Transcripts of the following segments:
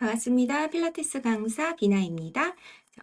반갑습니다. 필라테스 강사 비나입니다.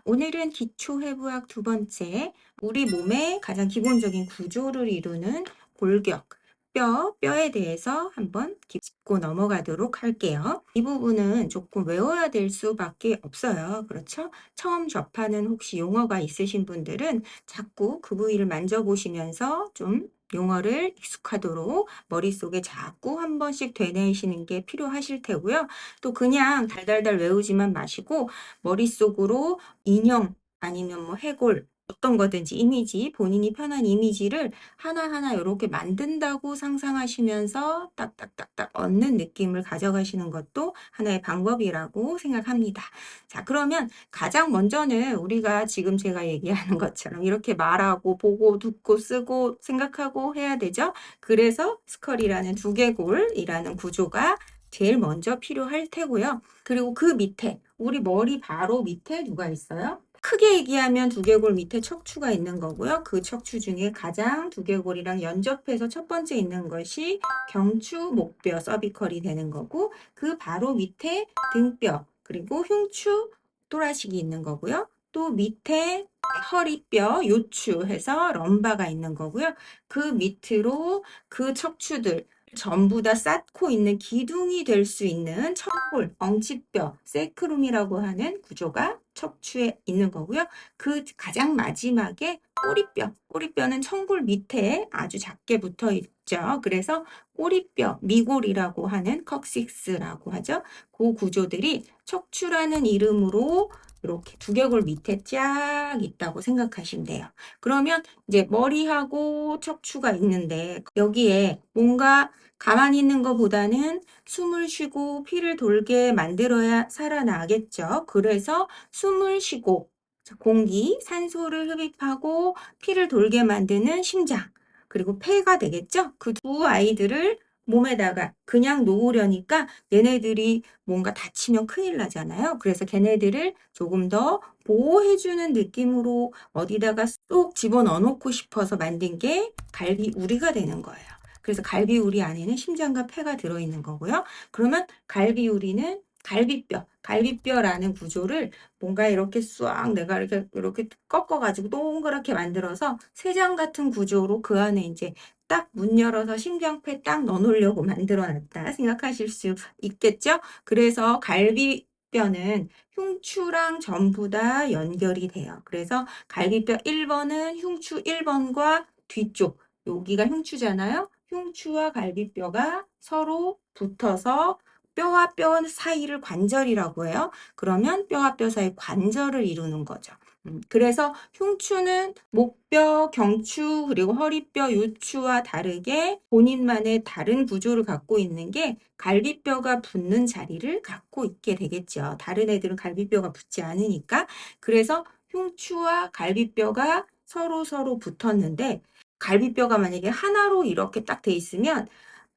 오늘은 기초회부학 두 번째, 우리 몸의 가장 기본적인 구조를 이루는 골격, 뼈에 대해서 한번 짚고 넘어가도록 할게요. 이 부분은 조금 외워야 될 수밖에 없어요. 그렇죠? 처음 접하는 혹시 용어가 있으신 분들은 자꾸 그 부위를 만져보시면서 좀 용어를 익숙하도록 머릿속에 자꾸 한 번씩 되뇌이시는 게 필요하실 테고요. 또 그냥 달달달 외우지만 마시고 머릿속으로 인형 아니면 뭐 해골 어떤 거든지 이미지, 본인이 편한 이미지를 하나하나 이렇게 만든다고 상상하시면서 딱딱딱딱 얻는 느낌을 가져가시는 것도 하나의 방법이라고 생각합니다. 자, 그러면 가장 먼저는 우리가 지금 제가 얘기하는 것처럼 이렇게 말하고 보고 듣고 쓰고 생각하고 해야 되죠. 그래서 스컬이라는 두개골이라는 구조가 제일 먼저 필요할 테고요. 그리고 그 밑에, 우리 머리 바로 밑에 누가 있어요? 크게 얘기하면 두개골 밑에 척추가 있는 거고요. 그 척추 중에 가장 두개골이랑 연접해서 첫 번째 있는 것이 경추, 목뼈, 서비컬이 되는 거고, 그 바로 밑에 등뼈, 그리고 흉추, 또라식이 있는 거고요. 또 밑에 허리뼈, 요추 해서 럼바가 있는 거고요. 그 밑으로 그 척추들, 전부 다 쌓고 있는 기둥이 될 수 있는 척골, 엉치뼈, 세크룸이라고 하는 구조가 척추에 있는 거고요. 그 가장 마지막에 꼬리뼈, 꼬리뼈는 청골 밑에 아주 작게 붙어 있죠. 그래서 꼬리뼈, 미골이라고 하는 컥식스라고 하죠. 그 구조들이 척추라는 이름으로 이렇게 두개골 밑에 쫙 있다고 생각하시면 돼요. 그러면 이제 머리하고 척추가 있는데 여기에 뭔가 가만히 있는 것보다는 숨을 쉬고 피를 돌게 만들어야 살아나겠죠. 그래서 숨을 쉬고 공기, 산소를 흡입하고 피를 돌게 만드는 심장, 그리고 폐가 되겠죠. 그 두 아이들을 몸에다가 그냥 놓으려니까 얘네들이 뭔가 다치면 큰일 나잖아요. 그래서 걔네들을 조금 더 보호해주는 느낌으로 어디다가 쏙 집어넣어 놓고 싶어서 만든 게 갈비우리가 되는 거예요. 그래서 갈비우리 안에는 심장과 폐가 들어있는 거고요. 그러면 갈비우리는 갈비뼈라는 구조를 뭔가 이렇게 싹 내가 이렇게 꺾어가지고 동그랗게 만들어서 쇠장 같은 구조로 그 안에 이제 딱 문 열어서 심장폐 딱 넣어놓으려고 만들어 놨다 생각하실 수 있겠죠? 그래서 갈비뼈는 흉추랑 전부 다 연결이 돼요. 그래서 갈비뼈 1번은 흉추 1번과 뒤쪽, 여기가 흉추잖아요. 흉추와 갈비뼈가 서로 붙어서 뼈와 뼈 사이를 관절이라고 해요. 그러면 뼈와 뼈 사이 관절을 이루는 거죠. 그래서 흉추는 목뼈, 경추, 그리고 허리뼈, 요추와 다르게 본인만의 다른 구조를 갖고 있는 게 갈비뼈가 붙는 자리를 갖고 있게 되겠죠. 다른 애들은 갈비뼈가 붙지 않으니까. 그래서 흉추와 갈비뼈가 서로 붙었는데 갈비뼈가 만약에 하나로 이렇게 딱 돼 있으면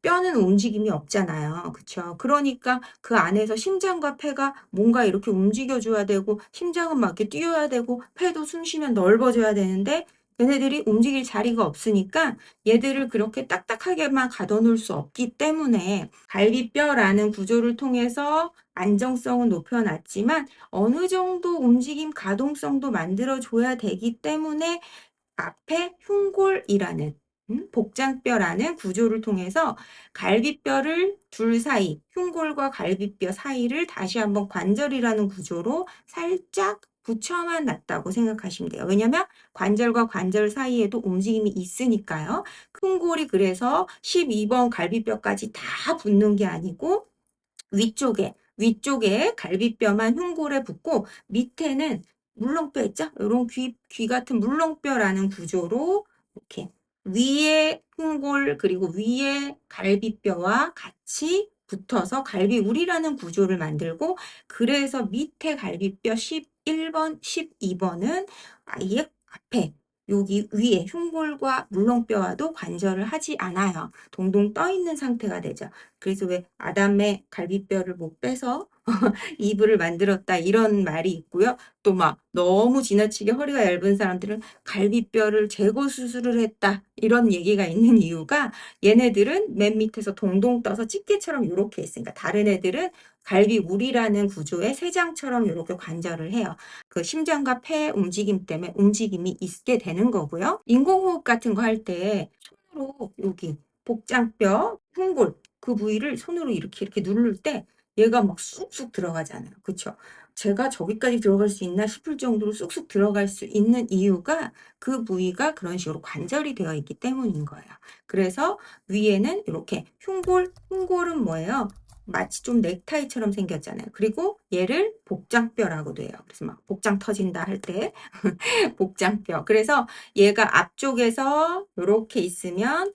뼈는 움직임이 없잖아요. 그쵸? 그러니까 그 안에서 심장과 폐가 뭔가 이렇게 움직여줘야 되고, 심장은 막 이렇게 뛰어야 되고, 폐도 숨 쉬면 넓어져야 되는데, 얘네들이 움직일 자리가 없으니까 얘들을 그렇게 딱딱하게만 가둬놓을 수 없기 때문에 갈비뼈라는 구조를 통해서 안정성은 높여놨지만 어느 정도 움직임 가동성도 만들어줘야 되기 때문에 앞에 흉골이라는 복장뼈라는 구조를 통해서 갈비뼈를 둘 사이, 흉골과 갈비뼈 사이를 다시 한번 관절이라는 구조로 살짝 붙여만 놨다고 생각하시면 돼요. 왜냐면 관절과 관절 사이에도 움직임이 있으니까요. 흉골이 그래서 12번 갈비뼈까지 다 붙는 게 아니고 위쪽에 갈비뼈만 흉골에 붙고 밑에는 물렁뼈 있죠? 이런 귀 같은 물렁뼈라는 구조로 이렇게 위에 흉골 그리고 위에 갈비뼈와 같이 붙어서 갈비우리라는 구조를 만들고 그래서 밑에 갈비뼈 11번, 12번은 아예 앞에 여기 위에 흉골과 물렁뼈와도 관절을 하지 않아요. 동동 떠 있는 상태가 되죠. 그래서 왜 아담의 갈비뼈를 못 빼서 이불을 만들었다 이런 말이 있고요. 또 막 너무 지나치게 허리가 얇은 사람들은 갈비뼈를 제거 수술을 했다 이런 얘기가 있는 이유가 얘네들은 맨 밑에서 동동 떠서 집게처럼 요렇게 있으니까 다른 애들은 갈비울이라는 구조의 쇠장처럼 요렇게 관절을 해요. 그 심장과 폐 움직임 때문에 움직임이 있게 되는 거고요. 인공호흡 같은 거 할 때 손으로 여기 복장뼈, 흉골 그 부위를 손으로 이렇게 누를 때 얘가 막 쑥쑥 들어가잖아요. 그쵸? 제가 저기까지 들어갈 수 있나 싶을 정도로 쑥쑥 들어갈 수 있는 이유가 그 부위가 그런 식으로 관절이 되어 있기 때문인 거예요. 그래서 위에는 이렇게 흉골은 뭐예요? 마치 좀 넥타이처럼 생겼잖아요. 그리고 얘를 복장뼈라고도 해요. 그래서 막 복장 터진다 할 때 복장뼈. 그래서 얘가 앞쪽에서 이렇게 있으면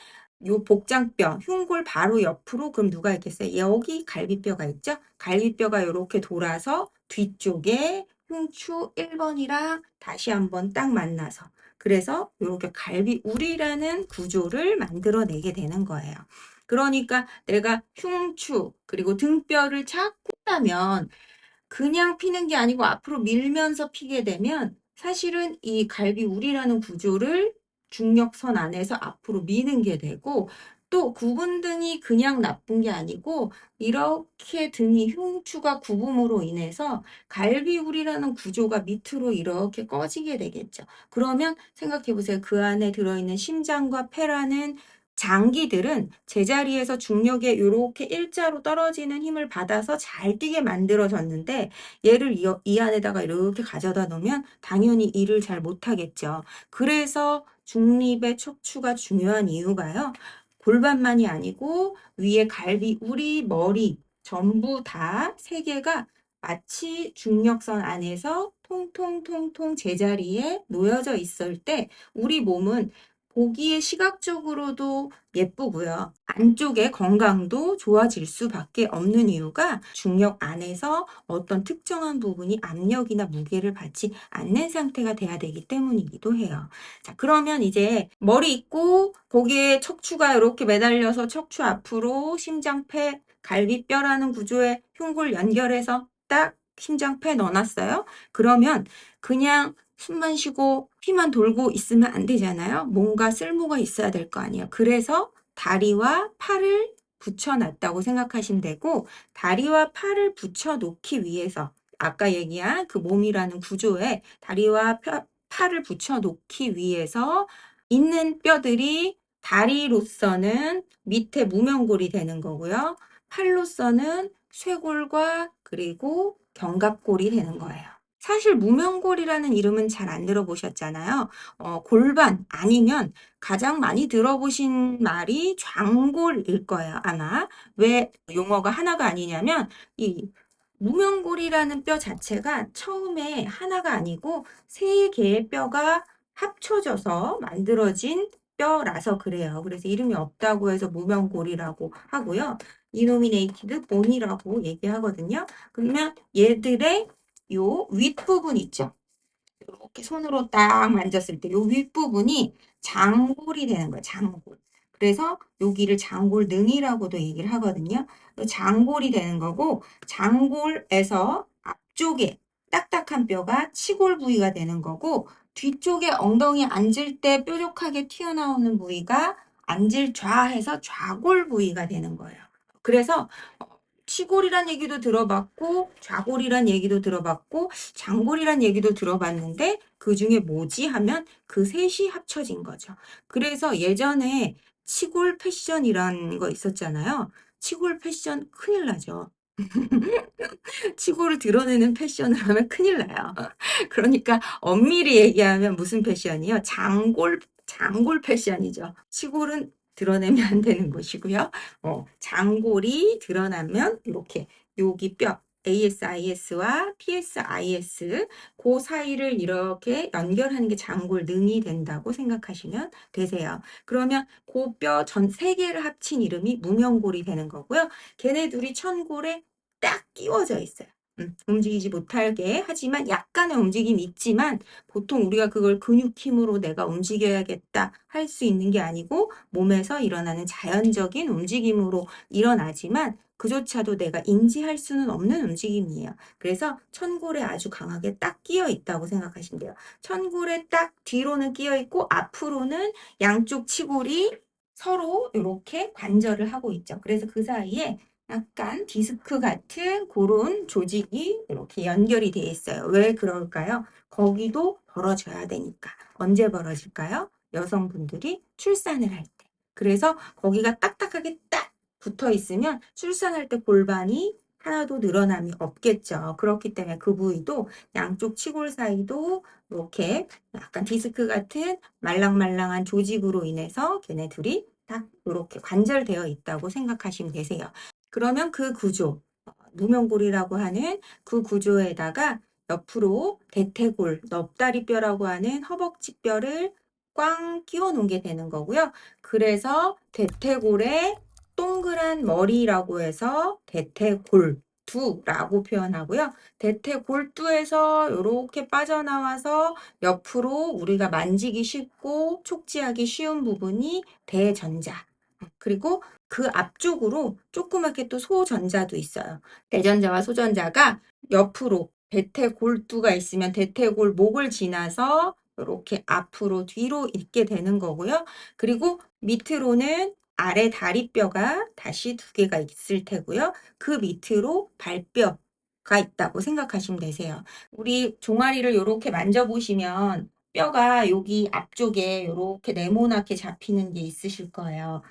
요 복장뼈, 흉골 바로 옆으로 그럼 누가 있겠어요? 여기 갈비뼈가 있죠? 갈비뼈가 이렇게 돌아서 뒤쪽에 흉추 1번이랑 다시 한번 딱 만나서 그래서 이렇게 갈비울이라는 구조를 만들어내게 되는 거예요. 그러니까 내가 흉추 그리고 등뼈를 자꾸 따면 그냥 피는 게 아니고 앞으로 밀면서 피게 되면 사실은 이 갈비울이라는 구조를 중력선 안에서 앞으로 미는 게 되고 또 구분 등이 그냥 나쁜 게 아니고 이렇게 등이 흉추가 굽음으로 인해서 갈비울이라는 구조가 밑으로 이렇게 꺼지게 되겠죠. 그러면 생각해 보세요. 그 안에 들어있는 심장과 폐라는 장기들은 제자리에서 중력에 이렇게 일자로 떨어지는 힘을 받아서 잘 뛰게 만들어졌는데 얘를 이 안에다가 이렇게 가져다 놓으면 당연히 일을 잘 못하겠죠. 그래서 중립의 척추가 중요한 이유가요. 골반만이 아니고 위에 갈비, 우리, 머리 전부 다 세 개가 마치 중력선 안에서 통통통통 제자리에 놓여져 있을 때 우리 몸은 보기에 시각적으로도 예쁘고요. 안쪽의 건강도 좋아질 수밖에 없는 이유가 중력 안에서 어떤 특정한 부분이 압력이나 무게를 받지 않는 상태가 돼야 되기 때문이기도 해요. 자, 그러면 이제 머리 있고 거기에 척추가 이렇게 매달려서 척추 앞으로 심장폐, 갈비뼈라는 구조의 흉골 연결해서 딱 심장폐 넣어놨어요. 그러면 그냥 숨만 쉬고 피만 돌고 있으면 안 되잖아요. 뭔가 쓸모가 있어야 될 거 아니에요. 그래서 다리와 팔을 붙여놨다고 생각하시면 되고 다리와 팔을 붙여놓기 위해서 아까 얘기한 그 몸이라는 구조에 다리와 팔을 붙여놓기 위해서 있는 뼈들이 다리로서는 밑에 무명골이 되는 거고요. 팔로서는 쇄골과 그리고 견갑골이 되는 거예요. 사실 무명골이라는 이름은 잘 안 들어보셨잖아요. 골반 아니면 가장 많이 들어보신 말이 좌골일 거예요, 아마. 왜 용어가 하나가 아니냐면 이 무명골이라는 뼈 자체가 처음에 하나가 아니고 세 개의 뼈가 합쳐져서 만들어진 뼈라서 그래요. 그래서 이름이 없다고 해서 무명골이라고 하고요. 이노미네이티드 본이라고 얘기하거든요. 그러면 얘들의 요 윗부분 있죠. 이렇게 손으로 딱 만졌을 때 요 윗부분이 장골이 되는 거예요. 장골. 그래서 여기를 장골능이라고도 얘기를 하거든요. 장골이 되는 거고 장골에서 앞쪽에 딱딱한 뼈가 치골 부위가 되는 거고 뒤쪽에 엉덩이 앉을 때 뾰족하게 튀어나오는 부위가 앉을 좌해서 좌골 부위가 되는 거예요. 그래서 치골이란 얘기도 들어봤고 좌골이란 얘기도 들어봤고 장골이란 얘기도 들어봤는데 그 중에 뭐지 하면 그 셋이 합쳐진 거죠. 그래서 예전에 치골 패션이란 거 있었잖아요. 치골 패션 큰일 나죠. 치골을 드러내는 패션을 하면 큰일 나요. 그러니까 엄밀히 얘기하면 무슨 패션이요? 장골 패션이죠. 치골은 드러내면 안 되는 것이고요. 장골이 드러나면 이렇게 여기 뼈 ASIS와 PSIS 그 사이를 이렇게 연결하는 게 장골능이 된다고 생각하시면 되세요. 그러면 그 뼈 전 세 개를 합친 이름이 무명골이 되는 거고요. 걔네 둘이 천골에 딱 끼워져 있어요. 움직이지 못하게 하지만 약간의 움직임이 있지만 보통 우리가 그걸 근육 힘으로 내가 움직여야겠다 할 수 있는 게 아니고 몸에서 일어나는 자연적인 움직임으로 일어나지만 그조차도 내가 인지할 수는 없는 움직임이에요. 그래서 천골에 아주 강하게 딱 끼어 있다고 생각하시면 돼요. 천골에 딱 뒤로는 끼어 있고 앞으로는 양쪽 치골이 서로 이렇게 관절을 하고 있죠. 그래서 그 사이에 약간 디스크 같은 그런 조직이 이렇게 연결이 되어 있어요. 왜 그럴까요? 거기도 벌어져야 되니까. 언제 벌어질까요? 여성분들이 출산을 할 때. 그래서 거기가 딱딱하게 딱 붙어 있으면 출산할 때 골반이 하나도 늘어남이 없겠죠. 그렇기 때문에 그 부위도 양쪽 치골 사이도 이렇게 약간 디스크 같은 말랑말랑한 조직으로 인해서 걔네 둘이 딱 이렇게 관절되어 있다고 생각하시면 되세요. 그러면 그 구조, 무명골이라고 하는 그 구조에다가 옆으로 대퇴골, 넙다리뼈라고 하는 허벅지뼈를 꽝 끼워 놓은 게 되는 거고요. 그래서 대퇴골의 동그란 머리라고 해서 대퇴골두라고 표현하고요. 대퇴골두에서 이렇게 빠져나와서 옆으로 우리가 만지기 쉽고 촉지하기 쉬운 부분이 대전자. 그리고 그 앞쪽으로 조그맣게 또 소전자도 있어요. 대전자와 소전자가 옆으로 대퇴골두가 있으면 대퇴골 목을 지나서 이렇게 앞으로 뒤로 있게 되는 거고요. 그리고 밑으로는 아래 다리뼈가 다시 두 개가 있을 테고요. 그 밑으로 발뼈가 있다고 생각하시면 되세요. 우리 종아리를 이렇게 만져보시면 뼈가 여기 앞쪽에 이렇게 네모나게 잡히는 게 있으실 거예요.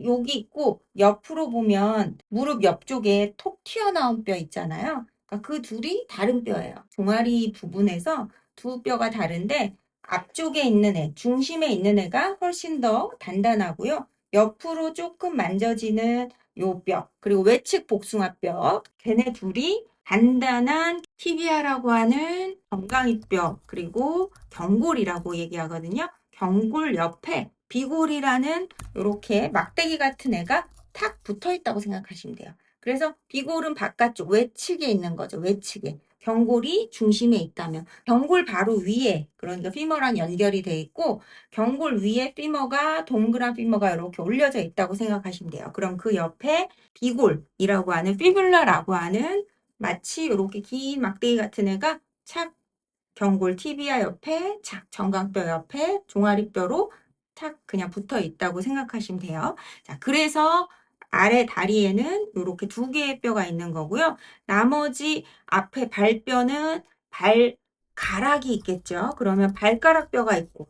여기 있고 옆으로 보면 무릎 옆쪽에 톡 튀어나온 뼈 있잖아요. 그러니까 그 둘이 다른 뼈예요. 종아리 부분에서 두 뼈가 다른데 앞쪽에 있는 애, 중심에 있는 애가 훨씬 더 단단하고요. 옆으로 조금 만져지는 요 뼈, 그리고 외측 복숭아뼈, 걔네 둘이 단단한 티비아라고 하는 정강이뼈, 그리고 경골이라고 얘기하거든요. 경골 옆에 비골이라는 이렇게 막대기 같은 애가 탁 붙어 있다고 생각하시면 돼요. 그래서 비골은 바깥쪽 외측에 있는 거죠. 외측에. 경골이 중심에 있다면 경골 바로 위에 그러니까 피머랑 연결이 돼 있고 경골 위에 피머가 동그란 피머가 이렇게 올려져 있다고 생각하시면 돼요. 그럼 그 옆에 비골이라고 하는 피뷸라라고 하는 마치 이렇게 긴 막대기 같은 애가 착 경골 티비아 옆에 착 정강뼈 옆에 종아리뼈로 착 그냥 붙어 있다고 생각하시면 돼요. 자, 그래서 아래 다리에는 이렇게 두 개의 뼈가 있는 거고요. 나머지 앞에 발뼈는 발가락이 있겠죠. 그러면 발가락 뼈가 있고,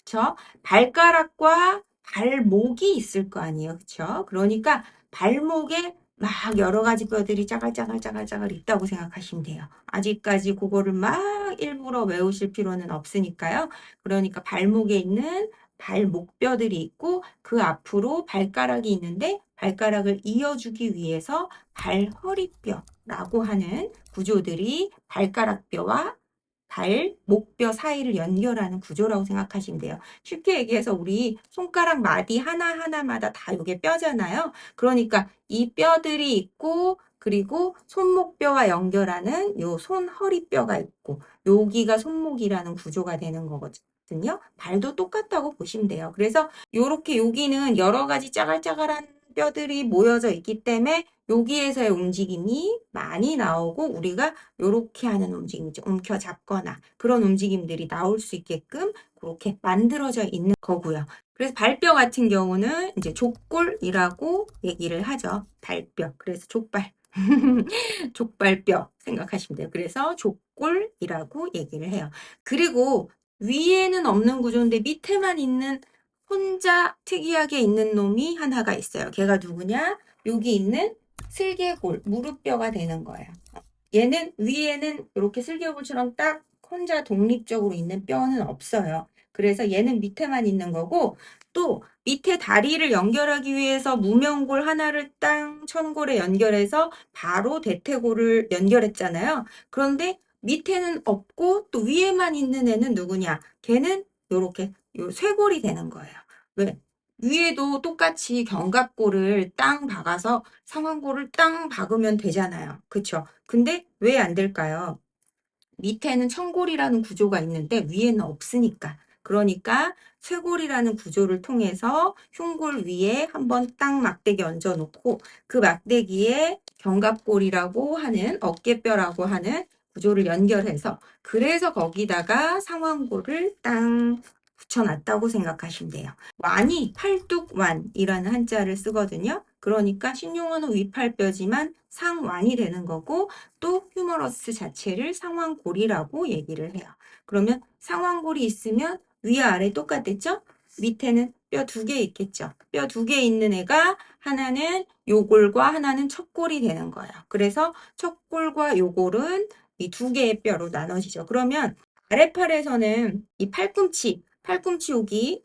그렇죠? 발가락과 발목이 있을 거 아니에요, 그렇죠? 그러니까 발목에 막 여러 가지 뼈들이 짜글짜글 있다고 생각하시면 돼요. 아직까지 그거를 막 일부러 외우실 필요는 없으니까요. 그러니까 발목에 있는 발목뼈들이 있고 그 앞으로 발가락이 있는데 발가락을 이어주기 위해서 발허리뼈라고 하는 구조들이 발가락뼈와 발목뼈 사이를 연결하는 구조라고 생각하시면 돼요. 쉽게 얘기해서 우리 손가락 마디 하나하나마다 다 이게 뼈잖아요. 그러니까 이 뼈들이 있고 그리고 손목뼈와 연결하는 요 손허리뼈가 있고 여기가 손목이라는 구조가 되는 거거든요. 발도 똑같다고 보시면 돼요. 그래서 요렇게 여기는 여러 가지 짜글짜글한 뼈들이 모여져 있기 때문에 여기에서의 움직임이 많이 나오고 우리가 요렇게 하는 움직임이죠. 움켜잡거나 그런 움직임들이 나올 수 있게끔 그렇게 만들어져 있는 거고요. 그래서 발뼈 같은 경우는 이제 족골이라고 얘기를 하죠. 발뼈. 그래서 족발. 족발뼈 생각하시면 돼요. 그래서 족골이라고 얘기를 해요. 그리고 위에는 없는 구조인데 밑에만 있는 혼자 특이하게 있는 놈이 하나가 있어요. 걔가 누구냐? 여기 있는 슬개골, 무릎뼈가 되는 거예요. 얘는 위에는 이렇게 슬개골처럼 딱 혼자 독립적으로 있는 뼈는 없어요. 그래서 얘는 밑에만 있는 거고 또 밑에 다리를 연결하기 위해서 무명골 하나를 땅 천골에 연결해서 바로 대퇴골을 연결했잖아요. 그런데 밑에는 없고 또 위에만 있는 애는 누구냐? 걔는 이렇게 요 쇄골이 되는 거예요. 왜? 위에도 똑같이 견갑골을 땅 박아서 상완골을 땅 박으면 되잖아요. 그쵸? 근데 왜 안 될까요? 밑에는 청골이라는 구조가 있는데 위에는 없으니까. 그러니까 쇄골이라는 구조를 통해서 흉골 위에 한번 딱 막대기 얹어 놓고 그 막대기에 견갑골이라고 하는 어깨뼈라고 하는 구조를 연결해서 그래서 거기다가 상완골을 딱 붙여놨다고 생각하시면 돼요. 완이 팔뚝완이라는 한자를 쓰거든요. 그러니까 신용어는 위팔뼈지만 상완이 되는 거고 또 휴머러스 자체를 상완골이라고 얘기를 해요. 그러면 상완골이 있으면 위아래 똑같겠죠? 밑에는 뼈 두 개 있겠죠? 뼈 두 개 있는 애가 하나는 요골과 하나는 척골이 되는 거예요. 그래서 척골과 요골은 이 두 개의 뼈로 나눠지죠. 그러면 아래팔에서는 이 팔꿈치 여기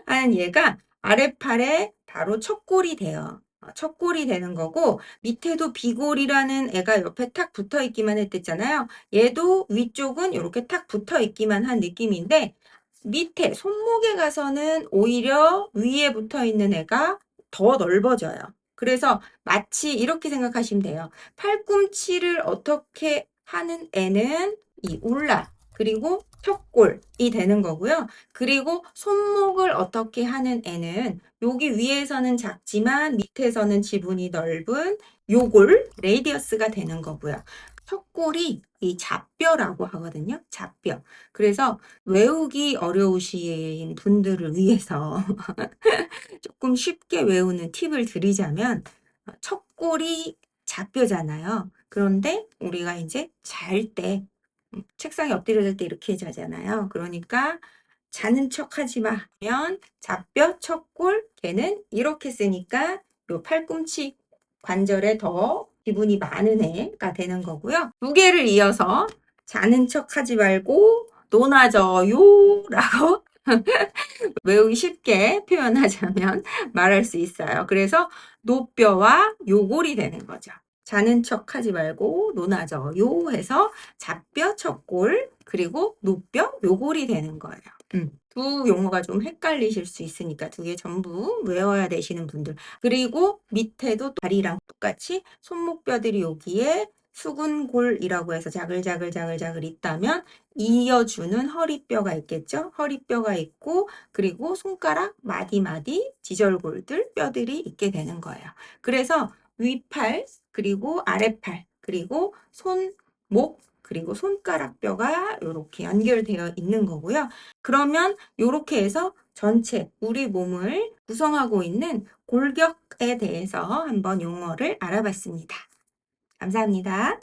하는 얘가 아래팔에 바로 척골이 돼요. 척골이 되는 거고 밑에도 비골이라는 애가 옆에 탁 붙어 있기만 했댔잖아요. 얘도 위쪽은 이렇게 탁 붙어 있기만 한 느낌인데 밑에 손목에 가서는 오히려 위에 붙어 있는 애가 더 넓어져요. 그래서 마치 이렇게 생각하시면 돼요. 팔꿈치를 어떻게 하는 애는 이 울나 그리고 척골이 되는 거고요. 그리고 손목을 어떻게 하는 애는 여기 위에서는 작지만 밑에서는 지분이 넓은 요골, 레이디어스가 되는 거고요. 척골이 이 잡뼈라고 하거든요. 잡뼈. 그래서 외우기 어려우신 분들을 위해서 조금 쉽게 외우는 팁을 드리자면 척골이 잡뼈잖아요. 그런데 우리가 이제 잘 때 책상에 엎드려질 때 이렇게 자잖아요. 그러니까 자는 척 하지 마면 잡뼈, 척골, 걔는 이렇게 쓰니까 요 팔꿈치 관절에 더 기분이 많은 애가 되는 거고요. 두 개를 이어서 자는 척 하지 말고 논아져요 라고 외우기 쉽게 표현하자면 말할 수 있어요. 그래서 노뼈와 요골이 되는 거죠. 자는 척 하지 말고 논아져요 해서 잡뼈, 척골, 그리고 노뼈, 요골이 되는 거예요. 두 용어가 좀 헷갈리실 수 있으니까 두 개 전부 외워야 되시는 분들. 그리고 밑에도 다리랑 똑같이 손목뼈들이 여기에 수근골이라고 해서 자글자글 있다면 이어주는 허리뼈가 있겠죠? 허리뼈가 있고 그리고 손가락, 마디마디, 지절골들 뼈들이 있게 되는 거예요. 그래서 위팔, 그리고 아래팔, 그리고 손, 목, 그리고 손가락 뼈가 이렇게 연결되어 있는 거고요. 그러면 이렇게 해서 전체 우리 몸을 구성하고 있는 골격에 대해서 한번 용어를 알아봤습니다. 감사합니다.